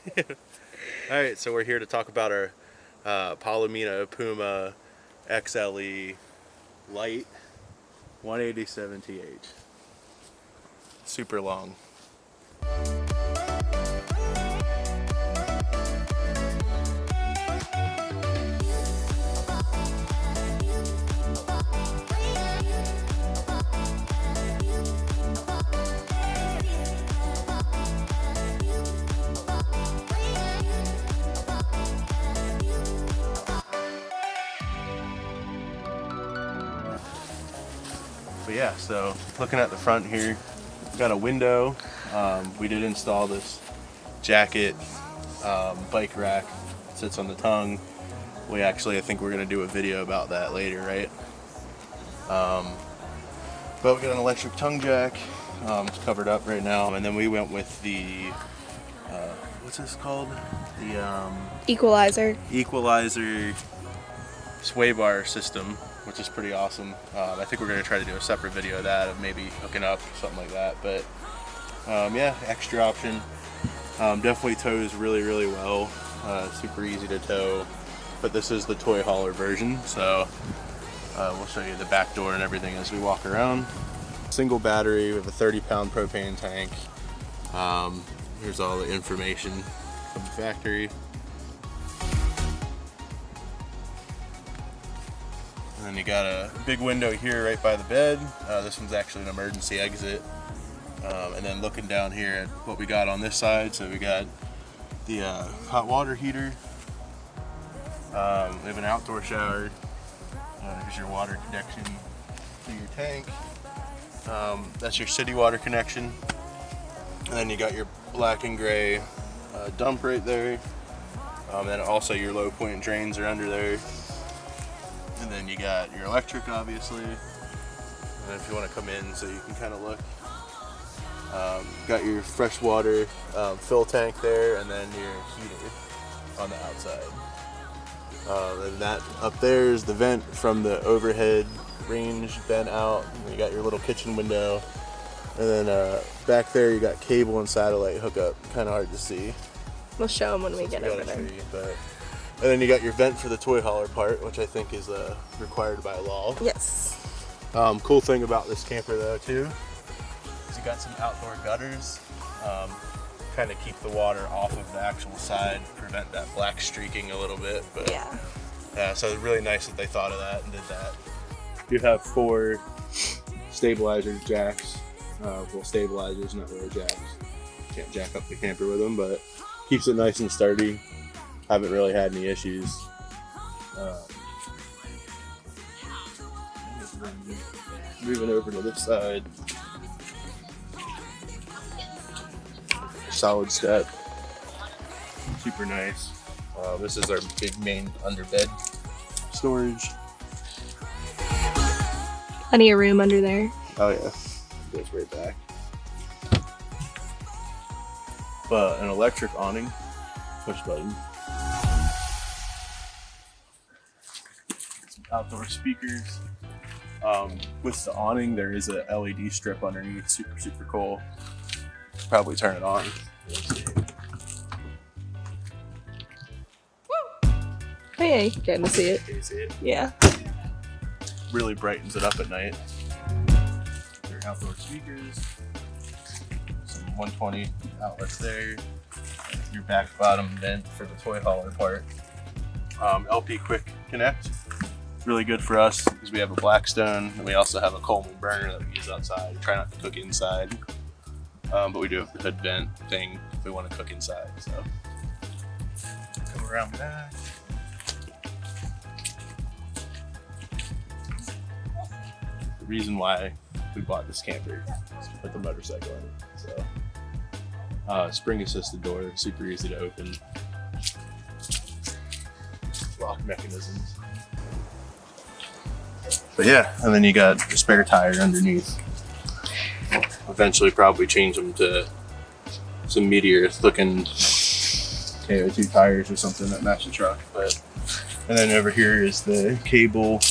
All right, so we're here to talk about our Palomino Puma XLE Light 187 TH. Super long. But yeah, so looking at the front here, we've got a window. We did install this jacket bike rack. It sits on the tongue. I think we're gonna do a video about that later, right? But we got an electric tongue jack. It's covered up right now, and then we went with the what's this called? The Equalizer sway bar system, which is pretty awesome. I think we're going to try to do a separate video of that, of maybe hooking up, something like that. But yeah, extra option. Definitely tows really, really well. Super easy to tow. But this is the toy hauler version, so we'll show you the back door and everything as we walk around. Single battery with a 30-pound propane tank. Here's all the information from the factory. And then you got a big window here right by the bed. This one's actually an emergency exit. And then looking down here at what we got on this side, so we got the hot water heater. We have an outdoor shower. Here's your water connection to your tank. That's your city water connection. And then you got your black and gray dump right there. And then also your low point drains are under there. And then you got your electric, obviously. And then if you want to come in so you can kind of look. Got your fresh water fill tank there, and then your heater on the outside. And that up there is the vent from the overhead range vent out. And you got your little kitchen window. And then back there you got cable and satellite hookup. Kind of hard to see. We'll show them when we get over there. And then you got your vent for the toy hauler part, which I think is required by law. Yes. Cool thing about this camper though too, is you got some outdoor gutters. Kind of keep the water off of the actual side, prevent that black streaking a little bit. But yeah, so it's really nice that they thought of that and did that. You have 4 stabilizer jacks. Well, stabilizers, not really jacks. Can't jack up the camper with them, but keeps it nice and sturdy. Haven't really had any issues. Moving over to this side. Solid step. Super nice. This is our big main underbed storage. Plenty of room under there. Oh yeah, goes right back. But an electric awning, push button. Some outdoor speakers. With the awning, there is a LED strip underneath. Super, super cool. Probably turn it on. Oh yeah, you can see it. Can you see it? Yeah. Really brightens it up at night. Your outdoor speakers. Some 120 outlets there. Your back bottom vent for the toy hauler part. LP Quick Connect. Really good for us because we have a Blackstone and we also have a Coleman burner that we use outside. We try not to cook inside. But we do have the hood vent thing if we want to cook inside. So come around back. The reason why we bought this camper is to put the motorcycle in it. So spring assisted door, super easy to open. Lock mechanisms. But yeah, and then you got a spare tire underneath. Eventually probably change them to some Meteor looking KO2 tires or something that match the truck. And then over here is the cable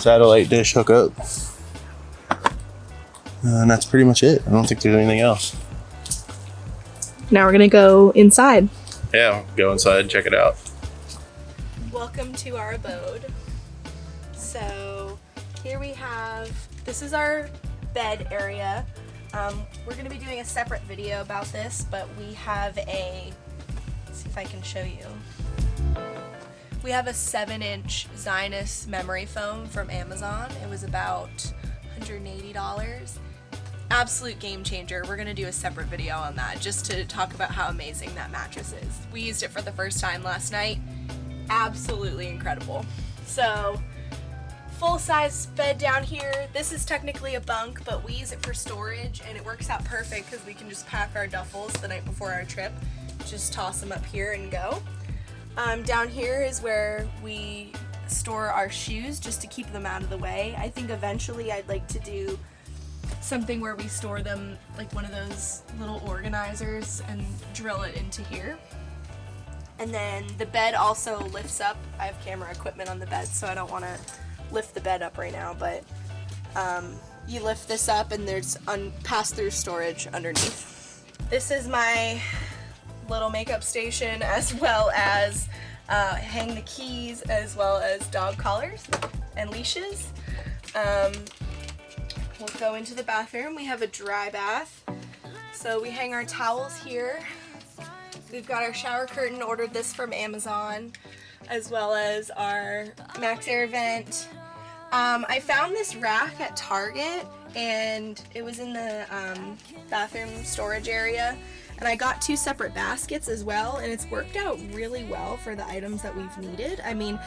satellite dish hookup. And that's pretty much it. I don't think there's anything else. Now we're gonna go inside. Yeah, go inside and check it out. Welcome to our abode. So here we have, this is our bed area. We're gonna be doing a separate video about this, but we have a, let's see if I can show you. We have a 7-inch Zionist memory foam from Amazon. It was about $180. Absolute game changer. We're gonna do a separate video on that just to talk about how amazing that mattress is. We used it for the first time last night. Absolutely incredible. So, full-size bed down here. This is technically a bunk, but we use it for storage, and it works out perfect because we can just pack our duffels the night before our trip. Just toss them up here and go. Down here is where we store our shoes just to keep them out of the way. I think eventually I'd like to do something where we store them like one of those little organizers and drill it into here. And then the bed also lifts up. I have camera equipment on the bed, so I don't want to lift the bed up right now, but you lift this up and there's pass-through storage underneath. This is my little makeup station, as well as hang the keys, as well as dog collars and leashes. We'll go into the bathroom. We have a dry bath, so we hang our towels here. We've got our shower curtain, ordered this from Amazon, as well as our Max Air vent. I found this rack at Target, and it was in the bathroom storage area, and I got 2 separate baskets as well, and it's worked out really well for the items that we've needed. I mean,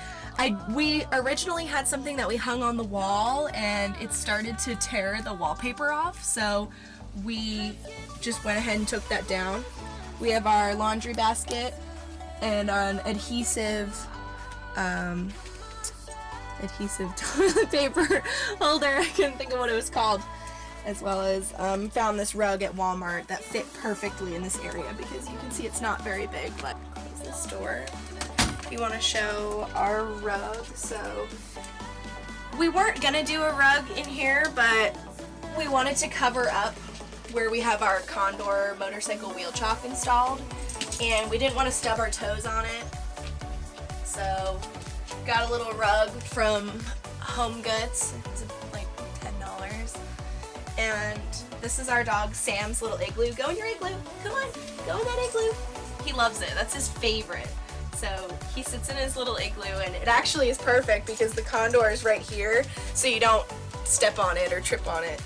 we originally had something that we hung on the wall, and it started to tear the wallpaper off, so we just went ahead and took that down. We have our laundry basket and an adhesive toilet paper holder. I couldn't think of what it was called. As well as found this rug at Walmart that fit perfectly in this area, because you can see it's not very big, but close this door. We want to show our rug. So we weren't gonna do a rug in here, but we wanted to cover up where we have our Condor motorcycle wheel chock installed, and we didn't want to stub our toes on it. So got a little rug from Home Goods. It was like $10. And this is our dog Sam's little igloo. Go in your igloo. Come on, go in that igloo. He loves it. That's his favorite. So he sits in his little igloo, and it actually is perfect because the Condor is right here, so you don't step on it or trip on it.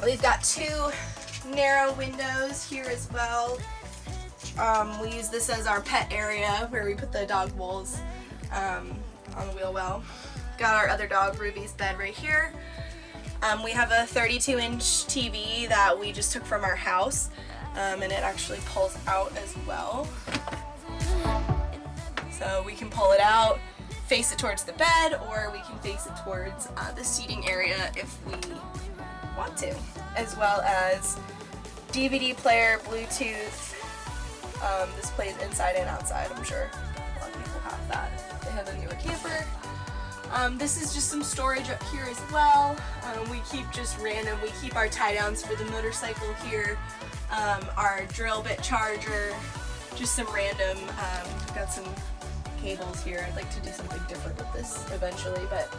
We've got 2 narrow windows here as well. We use this as our pet area where we put the dog bowls on the wheel well. Got our other dog Ruby's bed right here. We have a 32-inch TV that we just took from our house, and it actually pulls out as well. So we can pull it out, face it towards the bed, or we can face it towards the seating area if we want to. As well as DVD player, Bluetooth. This plays inside and outside, I'm sure. A lot of people have that. They have a newer camper. This is just some storage up here as well. We keep just random, we keep our tie downs for the motorcycle here, our drill bit charger, just some random, got some cables here. I'd like to do something different with this eventually, but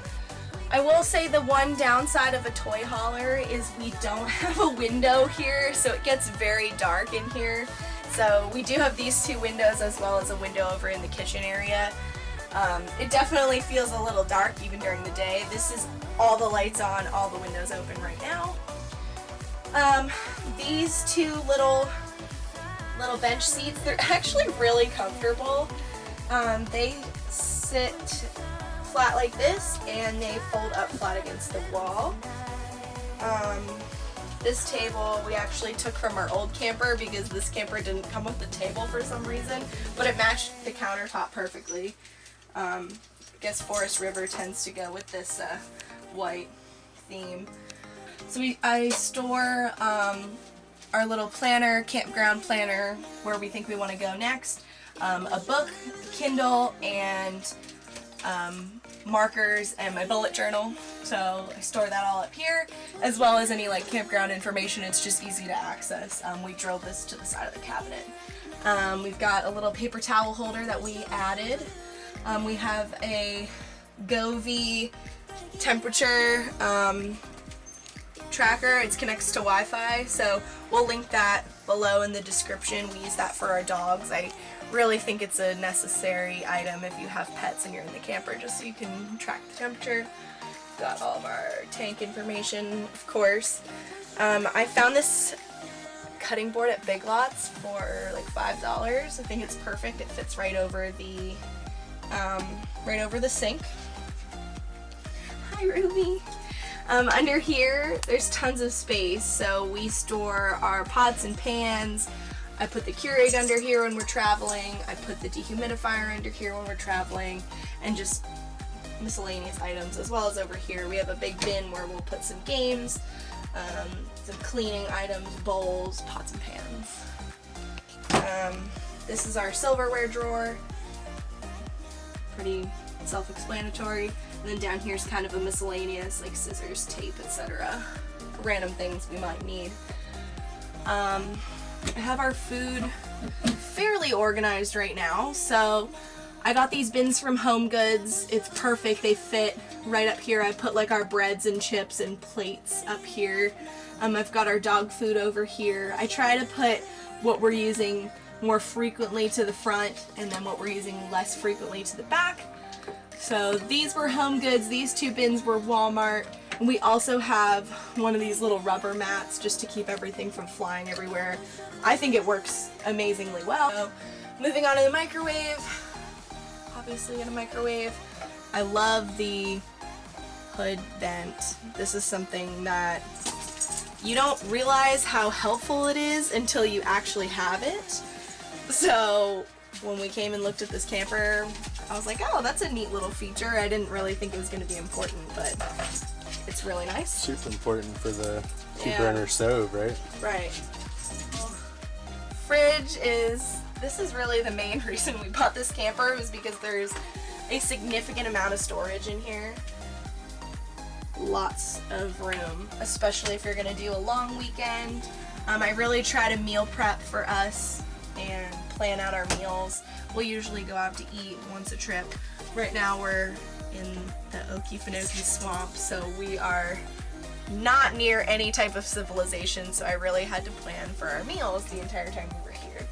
I will say the one downside of a toy hauler is we don't have a window here, so it gets very dark in here. So we do have these 2 windows as well as a window over in the kitchen area. It definitely feels a little dark even during the day. This is all the lights on, all the windows open right now. These 2 little bench seats, they're actually really comfortable. They sit flat like this, and they fold up flat against the wall. This table we actually took from our old camper because this camper didn't come with the table for some reason, but it matched the countertop perfectly. I guess Forest River tends to go with this white theme. So I store our little planner, campground planner, where we think we want to go next, a book, Kindle, and markers and my bullet journal. So I store that all up here, as well as any like campground information. It's just easy to access. We drilled this to the side of the cabinet. We've got a little paper towel holder that we added. We have a Govee temperature tracker. It connects to Wi-Fi, so we'll link that below in the description. We use that for our dogs. I really think it's a necessary item if you have pets and you're in the camper, just so you can track the temperature. Got all of our tank information, of course. I found this cutting board at Big Lots for like $5. I think it's perfect. It fits right over the sink. Hi, Ruby. Under here, there's tons of space, so we store our pots and pans. I put the Keurig under here when we're traveling. I put the dehumidifier under here when we're traveling, and just miscellaneous items, as well as over here. We have a big bin where we'll put some games, some cleaning items, bowls, pots and pans. This is our silverware drawer. Pretty self-explanatory. And then down here is kind of a miscellaneous, like scissors, tape, etc. Random things we might need. I have our food fairly organized right now. So I got these bins from Home Goods. It's perfect. They fit right up here. I put like our breads and chips and plates up here. I've got our dog food over here. I try to put what we're using more frequently to the front, and then what we're using less frequently to the back. So these were Home Goods, these two bins were Walmart, and we also have one of these little rubber mats just to keep everything from flying everywhere. I think it works amazingly well. So, moving on to the microwave. Obviously in a microwave. I love the hood vent. This is something that you don't realize how helpful it is until you actually have it. So when we came and looked at this camper, I was like, oh, that's a neat little feature. I didn't really think it was going to be important, but it's really nice. Super important for the two-burner stove, right? Right. Fridge this is really the main reason we bought this camper, was because there's a significant amount of storage in here. Lots of room, especially if you're going to do a long weekend. I really try to meal prep for us and plan out our meals. We'll usually go out to eat once a trip. Right now we're in the Okefenokee swamp, so we are not near any type of civilization, so I really had to plan for our meals the entire time we were here.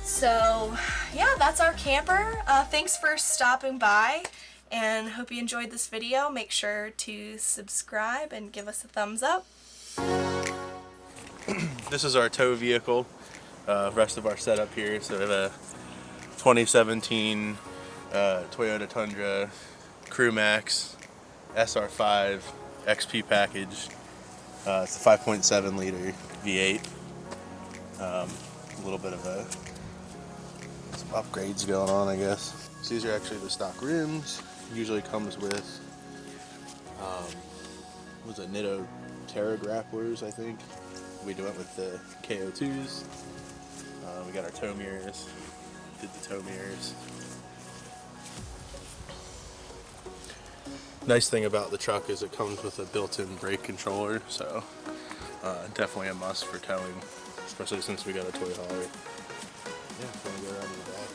So yeah, that's our camper. Thanks for stopping by, and hope you enjoyed this video. Make sure to subscribe and give us a thumbs up. This is our tow vehicle. Rest of our setup here. So we have a 2017 Toyota Tundra Crew Max SR5 XP package. It's a 5.7 liter V8. A little bit of some upgrades going on, I guess. So these are actually the stock rims. Usually comes with was it Nitto Terra grapplers, I think. We went with the KO2s. We got our tow mirrors. Did the tow mirrors. Nice thing about the truck is it comes with a built-in brake controller, so definitely a must for towing, especially since we got a toy hauler. Yeah, we're gonna go around to the back.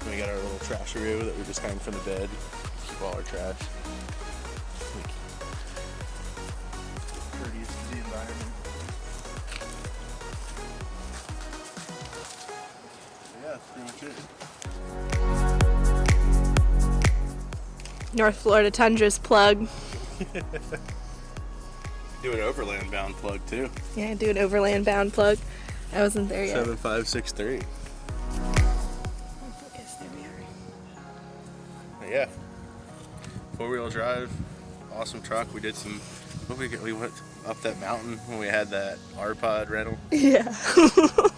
We got our little trasharoo that we just hang from the bed. Keep all our trash. Courteous to the environment. So yeah, that's pretty much it. North Florida Tundra's plug. Do an overland bound plug too. Yeah, do an overland bound plug. I wasn't there yet. 7563. Yes, there we are. But yeah, 4-wheel drive, awesome truck. We did some. We went up that mountain when we had that R-Pod rental. Yeah. A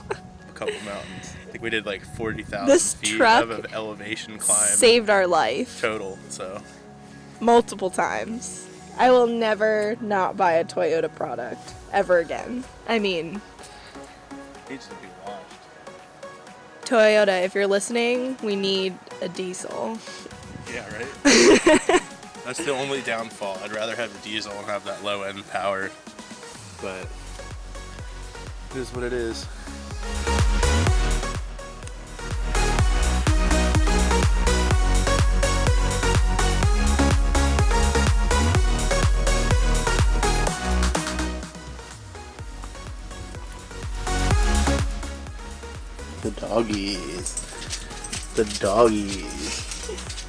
couple mountains. I think we did like 40,000 feet of elevation climb. Saved our life. Total. So. Multiple times. I will never not buy a Toyota product ever again. I mean, Needs to be washed. Toyota, if you're listening, we need a diesel. Yeah, right? That's the only downfall. I'd rather have a diesel and have that low end power. But it is what it is. The doggies. The doggies.